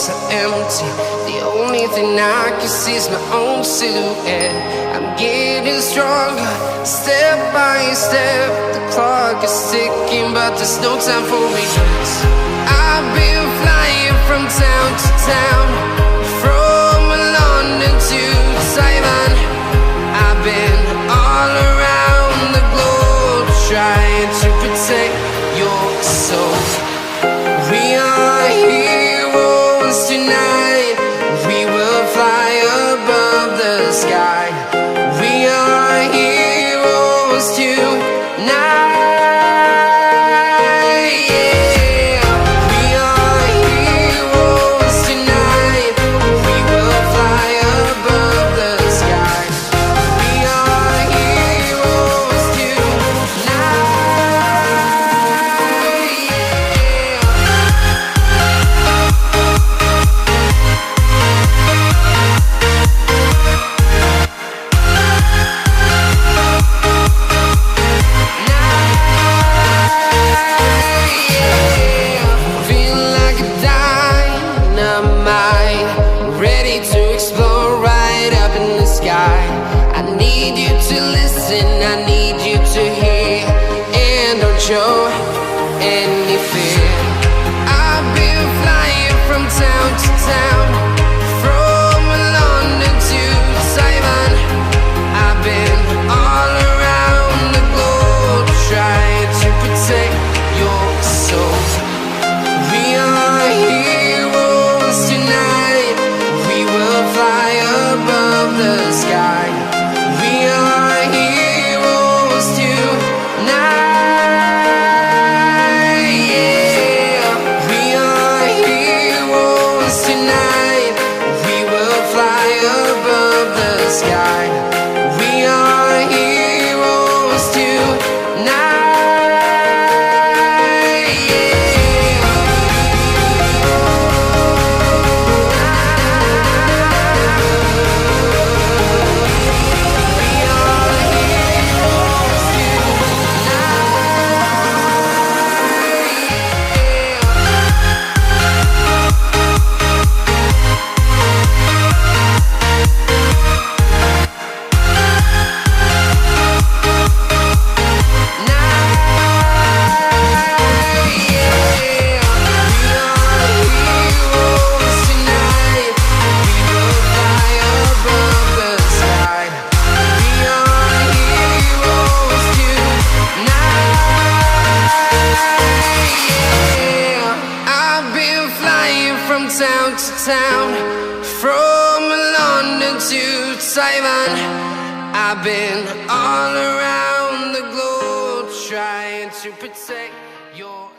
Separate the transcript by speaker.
Speaker 1: so empty. The only thing I can see is my own silhouette. I'm getting stronger, step by step. The clock is ticking, but there's no time for regrets. I've been flying from town to town, from London to Taiwan. I've been all around the globe, trying to protect your soul. We are heroes tonight. We will fly above the sky. We are heroes tonight. Show any fear. I've been flying from town to town, from London to Taiwan. I've been all around the globe, trying to protect your soul. We are heroes tonight. We will fly above the sky. We are heroes tonight. Town to town, from London to Taiwan. I've been all around the globe, trying to protect your